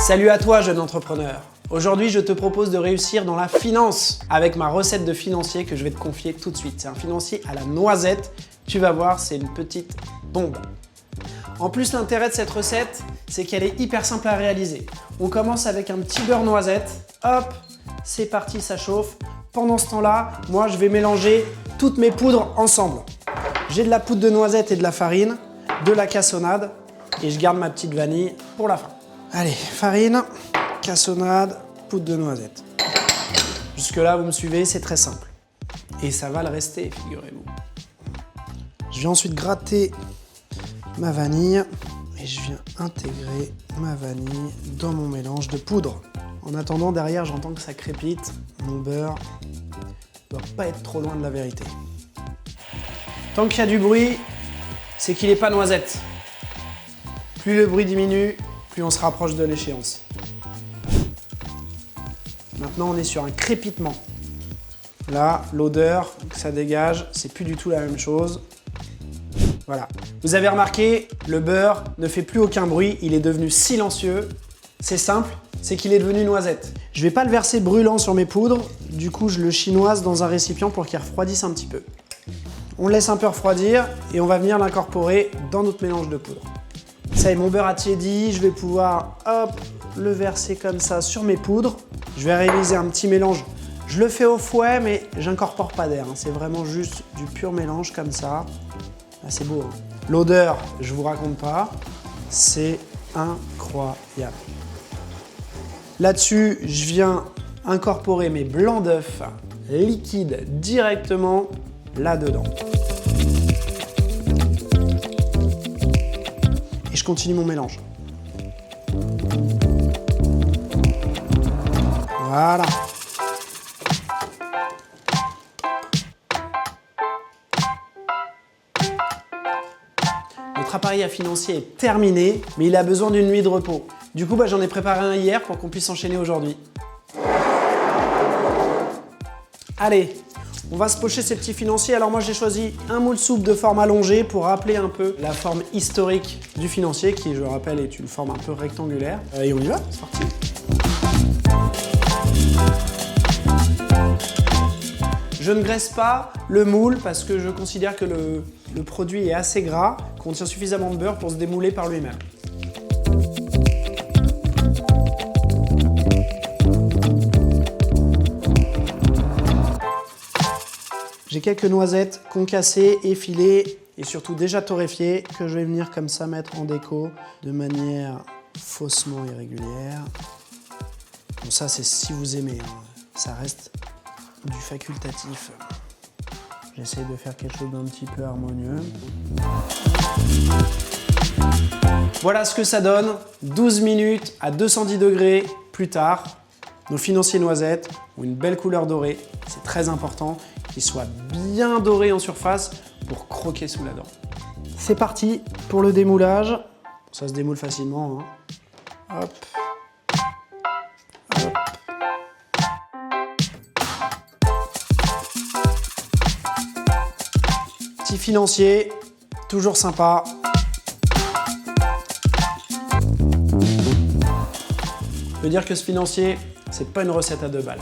Salut à toi, jeune entrepreneur. Aujourd'hui, je te propose de réussir dans la finance avec ma recette de financier que je vais te confier tout de suite. C'est un financier à la noisette. Tu vas voir, c'est une petite bombe. En plus, l'intérêt de cette recette, c'est qu'elle est hyper simple à réaliser. On commence avec un petit beurre noisette. Hop, c'est parti, ça chauffe. Pendant ce temps-là, moi, je vais mélanger toutes mes poudres ensemble. J'ai de la poudre de noisette et de la farine, de la cassonade et je garde ma petite vanille pour la fin. Allez, farine, cassonade, poudre de noisette. Jusque-là, vous me suivez, c'est très simple. Et ça va le rester, figurez-vous. Je vais ensuite gratter ma vanille et je viens intégrer ma vanille dans mon mélange de poudre. En attendant, derrière, j'entends que ça crépite. Mon beurre ne doit pas être trop loin de la vérité. Tant qu'il y a du bruit, c'est qu'il n'est pas noisette. Plus le bruit diminue, plus on se rapproche de l'échéance. Maintenant, on est sur un crépitement. Là, l'odeur que ça dégage, c'est plus du tout la même chose. Voilà. Vous avez remarqué, le beurre ne fait plus aucun bruit, il est devenu silencieux. C'est simple, c'est qu'il est devenu noisette. Je ne vais pas le verser brûlant sur mes poudres, du coup je le chinoise dans un récipient pour qu'il refroidisse un petit peu. On le laisse un peu refroidir et on va venir l'incorporer dans notre mélange de poudre. Ça y est, mon beurre a tiédi, je vais pouvoir le verser comme ça sur mes poudres. Je vais réaliser un petit mélange. Je le fais au fouet, mais j'incorpore pas d'air. C'est vraiment juste du pur mélange comme ça. Ah, c'est beau. Hein. L'odeur, je vous raconte pas, c'est incroyable. Là-dessus, je viens incorporer mes blancs d'œufs liquides directement là-dedans. Et je continue mon mélange. Voilà. Notre appareil à financier est terminé, mais il a besoin d'une nuit de repos. Du coup, j'en ai préparé un hier pour qu'on puisse enchaîner aujourd'hui. Allez, on va se pocher ces petits financiers. Alors moi, j'ai choisi un moule soupe de forme allongée pour rappeler un peu la forme historique du financier, qui, je le rappelle, est une forme un peu rectangulaire. Et on y va, c'est parti. Je ne graisse pas le moule parce que je considère que le produit est assez gras, contient suffisamment de beurre pour se démouler par lui-même. J'ai quelques noisettes concassées, effilées et surtout déjà torréfiées que je vais venir comme ça mettre en déco de manière faussement irrégulière. Bon, ça c'est si vous aimez, hein. Ça reste du facultatif. J'essaie de faire quelque chose d'un petit peu harmonieux. Voilà ce que ça donne, 12 minutes à 210 degrés plus tard. Nos financiers noisettes ont une belle couleur dorée, c'est très important qu'ils soient bien dorés en surface pour croquer sous la dent. C'est parti pour le démoulage. Ça se démoule facilement. Hein. Hop. Hop. Petit financier, toujours sympa. Je peux dire que ce financier, c'est pas une recette à 2 balles.